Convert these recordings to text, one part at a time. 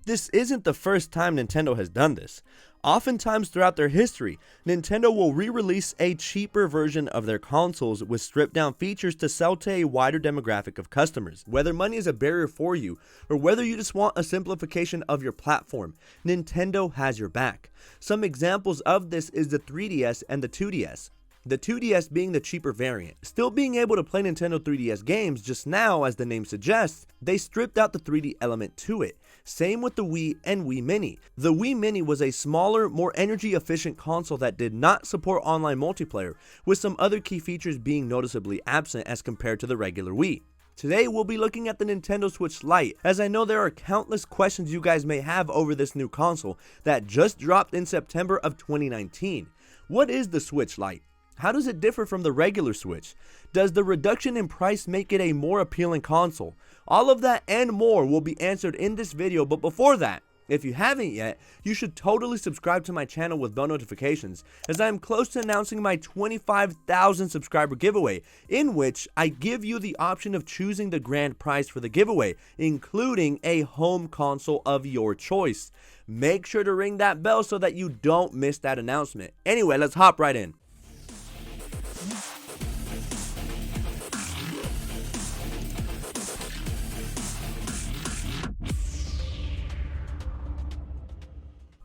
This isn't the first time Nintendo has done this. Oftentimes throughout their history, Nintendo will re-release a cheaper version of their consoles with stripped down features to sell to a wider demographic of customers. Whether money is a barrier for you, or whether you just want a simplification of your platform, Nintendo has your back. Some examples of this is the 3DS and the 2DS. The 2DS being the cheaper variant. Still being able to play Nintendo 3DS games, just now, as the name suggests, they stripped out the 3D element to it. Same with the Wii and Wii Mini. The Wii Mini was a smaller, more energy efficient console that did not support online multiplayer, with some other key features being noticeably absent as compared to the regular Wii. Today we'll be looking at the Nintendo Switch Lite, as I know there are countless questions you guys may have over this new console that just dropped in September of 2019. What is the Switch Lite? How does it differ from the regular Switch? Does the reduction in price make it a more appealing console? All of that and more will be answered in this video, but before that, if you haven't yet, you should totally subscribe to my channel with bell notifications, as I am close to announcing my 25,000 subscriber giveaway, in which I give you the option of choosing the grand prize for the giveaway, including a home console of your choice. Make sure to ring that bell so that you don't miss that announcement. Anyway, let's hop right in.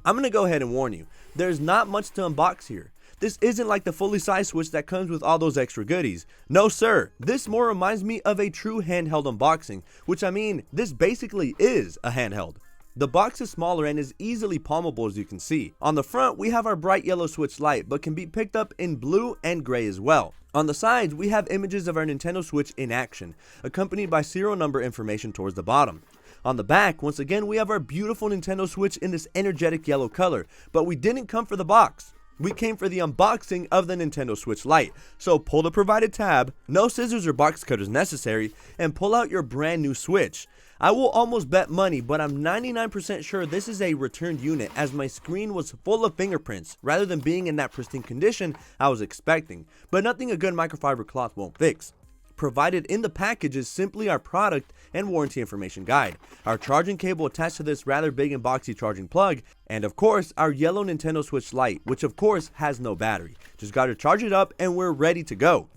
I'm going to go ahead and warn you, there's not much to unbox here. This isn't like the fully sized Switch that comes with all those extra goodies. No sir, this more reminds me of a true handheld unboxing, which I mean, this basically is a handheld. The box is smaller and is easily palmable, as you can see. On the front, we have our bright yellow Switch Lite, but can be picked up in blue and gray as well. On the sides, we have images of our Nintendo Switch in action, accompanied by serial number information towards the bottom. On the back, once again, we have our beautiful Nintendo Switch in this energetic yellow color, but we didn't come for the box. We came for the unboxing of the Nintendo Switch Lite. So pull the provided tab, no scissors or box cutters necessary, and pull out your brand new Switch. I will almost bet money, but I'm 99% sure this is a returned unit, as my screen was full of fingerprints rather than being in that pristine condition I was expecting, but nothing a good microfiber cloth won't fix. Provided in the package is simply our product and warranty information guide, our charging cable attached to this rather big and boxy charging plug, and of course our yellow Nintendo Switch Lite, which of course has no battery. Just gotta charge it up and we're ready to go.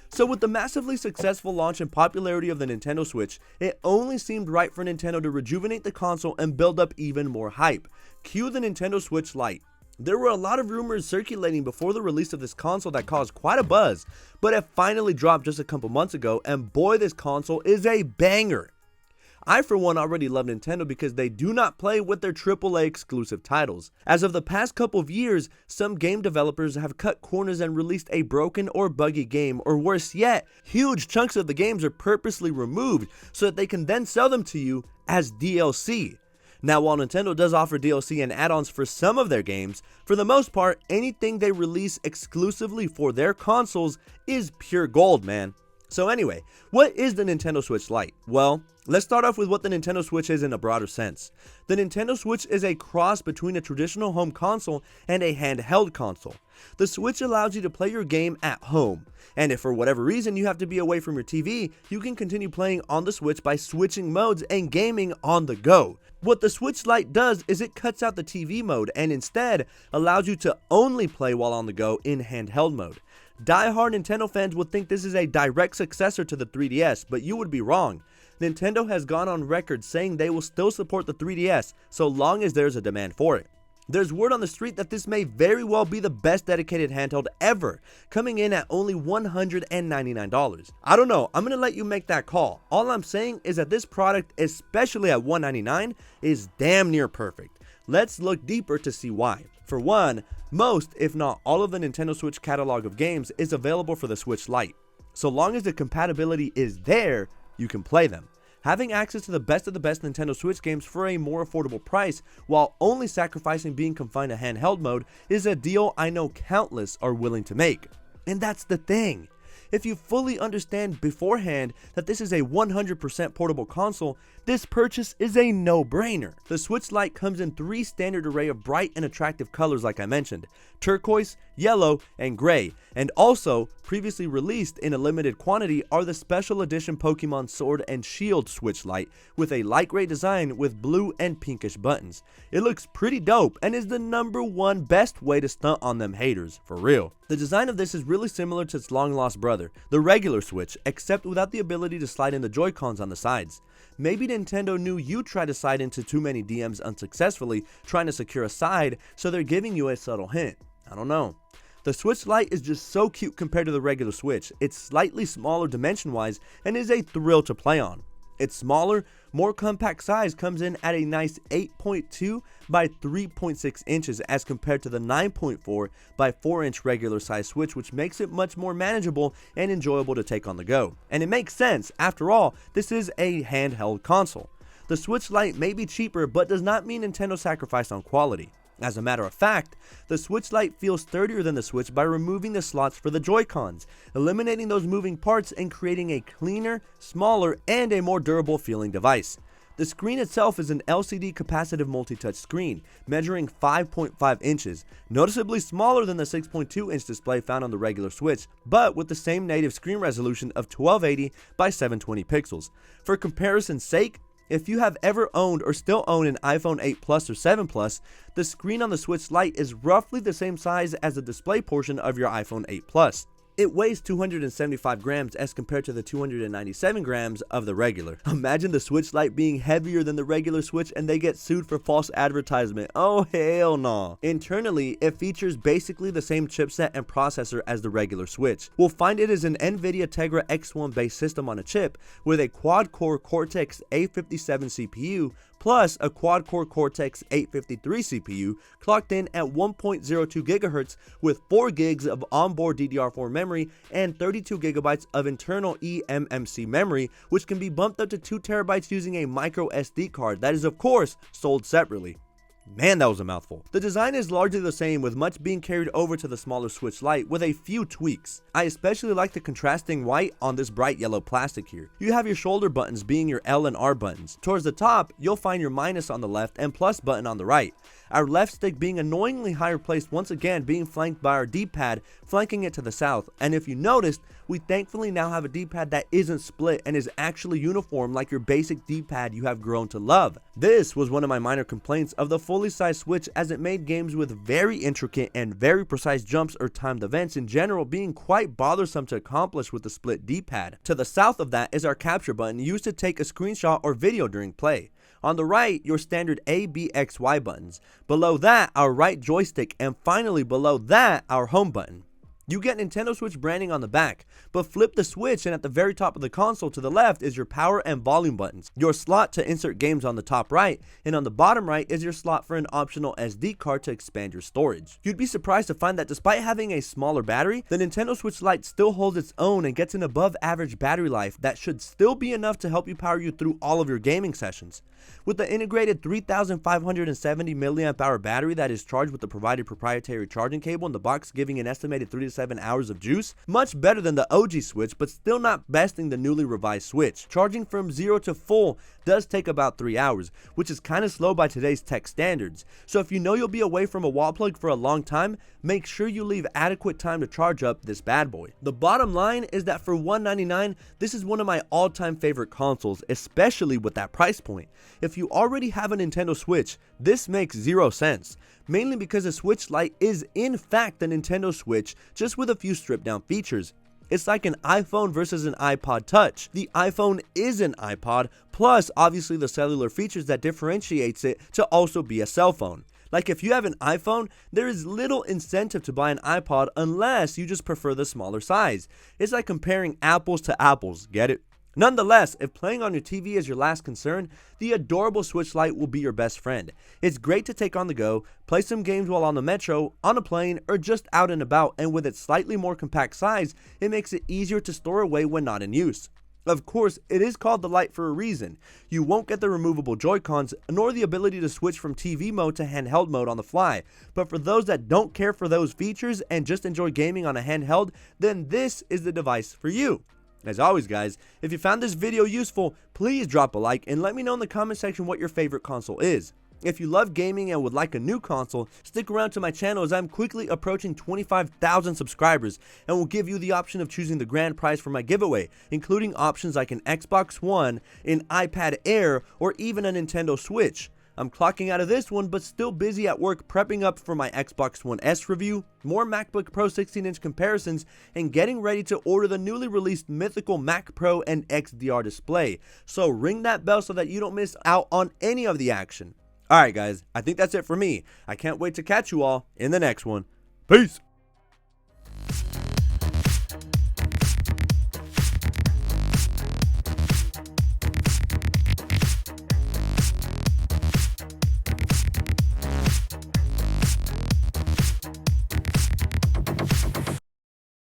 So with the massively successful launch and popularity of the Nintendo Switch, it only seemed right for Nintendo to rejuvenate the console and build up even more hype. Cue the Nintendo Switch Lite. There were a lot of rumors circulating before the release of this console that caused quite a buzz, but it finally dropped just a couple months ago, and boy, this console is a banger. I for one already love Nintendo because they do not play with their AAA exclusive titles. As of the past couple of years, some game developers have cut corners and released a broken or buggy game, or worse yet, huge chunks of the games are purposely removed so that they can then sell them to you as DLC. Now, while Nintendo does offer DLC and add-ons for some of their games, for the most part, anything they release exclusively for their consoles is pure gold, man. So anyway, what is the Nintendo Switch Lite? Well, let's start off with what the Nintendo Switch is in a broader sense. The Nintendo Switch is a cross between a traditional home console and a handheld console. The Switch allows you to play your game at home, and if for whatever reason you have to be away from your TV, you can continue playing on the Switch by switching modes and gaming on the go. What the Switch Lite does is it cuts out the TV mode and instead allows you to only play while on the go in handheld mode. Die-hard Nintendo fans would think this is a direct successor to the 3DS, but you would be wrong. Nintendo has gone on record saying they will still support the 3DS so long as there's a demand for it. There's word on the street that this may very well be the best dedicated handheld ever, coming in at only $199. I don't know, I'm gonna let you make that call. All I'm saying is that this product, especially at $199, is damn near perfect. Let's look deeper to see why. For one, most, if not all of the Nintendo Switch catalog of games is available for the Switch Lite. So long as the compatibility is there, you can play them. Having access to the best of the best Nintendo Switch games for a more affordable price while only sacrificing being confined to handheld mode is a deal I know countless are willing to make. And that's the thing. If you fully understand beforehand that this is a 100% portable console, this purchase is a no-brainer. The Switch Lite comes in 3 standard array of bright and attractive colors like I mentioned: turquoise, yellow, and gray, and also previously released in a limited quantity are the special edition Pokemon Sword and Shield Switch Lite with a light gray design with blue and pinkish buttons. It looks pretty dope and is the #1 best way to stunt on them haters, for real. The design of this is really similar to its long lost brother, the regular Switch, except without the ability to slide in the Joy-Cons on the sides. Maybe Nintendo knew you tried to slide into too many DMs unsuccessfully trying to secure a side, so they're giving you a subtle hint. I don't know. The Switch Lite is just so cute compared to the regular Switch. It's slightly smaller dimension-wise and is a thrill to play on. Its smaller, more compact size comes in at a nice 8.2 by 3.6 inches as compared to the 9.4 by 4 inch regular size Switch, which makes it much more manageable and enjoyable to take on the go. And it makes sense, after all, this is a handheld console. The Switch Lite may be cheaper, but does not mean Nintendo sacrificed on quality. As a matter of fact, the Switch Lite feels sturdier than the Switch by removing the slots for the Joy-Cons, eliminating those moving parts and creating a cleaner, smaller, and a more durable feeling device. The screen itself is an LCD capacitive multi-touch screen, measuring 5.5 inches, noticeably smaller than the 6.2 inch display found on the regular Switch, but with the same native screen resolution of 1280 by 720 pixels. For comparison's sake, if you have ever owned or still own an iPhone 8 Plus or 7 Plus, the screen on the Switch Lite is roughly the same size as the display portion of your iPhone 8 Plus. It weighs 275 grams as compared to the 297 grams of the regular. Imagine the Switch Lite being heavier than the regular Switch and they get sued for false advertisement. Oh hell no. Internally, it features basically the same chipset and processor as the regular Switch. We'll find it is an NVIDIA Tegra X1 based system on a chip with a quad-core Cortex A57 CPU plus a quad-core Cortex 853 CPU clocked in at 1.02 GHz with 4 gigs of onboard DDR4 memory and 32 gigabytes of internal eMMC memory, which can be bumped up to 2 terabytes using a micro SD card that is of course sold separately. Man, that was a mouthful. The design is largely the same, with much being carried over to the smaller Switch Lite with a few tweaks. I especially like the contrasting white on this bright yellow plastic here. You have your shoulder buttons being your L and R buttons. Towards the top, you'll find your minus on the left and plus button on the right. Our left stick being annoyingly higher placed, once again being flanked by our D-pad, flanking it to the south. And if you noticed, we thankfully now have a D-pad that isn't split and is actually uniform like your basic D-pad you have grown to love. This was one of my minor complaints of the fully sized Switch, as it made games with very intricate and very precise jumps or timed events in general being quite bothersome to accomplish with the split D-pad. To the south of that is our capture button, used to take a screenshot or video during play. On the right, your standard A, B, X, Y buttons. Below that, our right joystick, and finally below that, our home button. You get Nintendo Switch branding on the back, but flip the Switch and at the very top of the console to the left is your power and volume buttons, your slot to insert games on the top right, and on the bottom right is your slot for an optional SD card to expand your storage. You'd be surprised to find that despite having a smaller battery, the Nintendo Switch Lite still holds its own and gets an above average battery life that should still be enough to help you power you through all of your gaming sessions. With the integrated 3570 mAh battery that is charged with the provided proprietary charging cable in the box, giving an estimated 3 to 7 hours of juice, much better than the OG Switch, but still not besting the newly revised Switch. Charging from 0 to full does take about 3 hours, which is kinda slow by today's tech standards. So if you know you'll be away from a wall plug for a long time, make sure you leave adequate time to charge up this bad boy. The bottom line is that for $199, this is one of my all-time favorite consoles, especially with that price point. If you already have a Nintendo Switch, this makes 0 sense. Mainly because the Switch Lite is in fact the Nintendo Switch, just with a few stripped down features. It's like an iPhone versus an iPod Touch. The iPhone is an iPod, plus obviously the cellular features that differentiates it to also be a cell phone. Like if you have an iPhone, there is little incentive to buy an iPod unless you just prefer the smaller size. It's like comparing apples to apples, get it? Nonetheless, if playing on your TV is your last concern, the adorable Switch Lite will be your best friend. It's great to take on the go, play some games while on the metro, on a plane, or just out and about, and with its slightly more compact size, it makes it easier to store away when not in use. Of course, it is called the Lite for a reason. You won't get the removable Joy-Cons, nor the ability to switch from TV mode to handheld mode on the fly. But for those that don't care for those features and just enjoy gaming on a handheld, then this is the device for you. As always guys, if you found this video useful, please drop a like and let me know in the comment section what your favorite console is. If you love gaming and would like a new console, stick around to my channel as I'm quickly approaching 25,000 subscribers and will give you the option of choosing the grand prize for my giveaway, including options like an Xbox One, an iPad Air, or even a Nintendo Switch. I'm clocking out of this one, but still busy at work prepping up for my Xbox One S review, more MacBook Pro 16-inch comparisons, and getting ready to order the newly released mythical Mac Pro and XDR display. So ring that bell so that you don't miss out on any of the action. Alright guys, I think that's it for me. I can't wait to catch you all in the next one. Peace!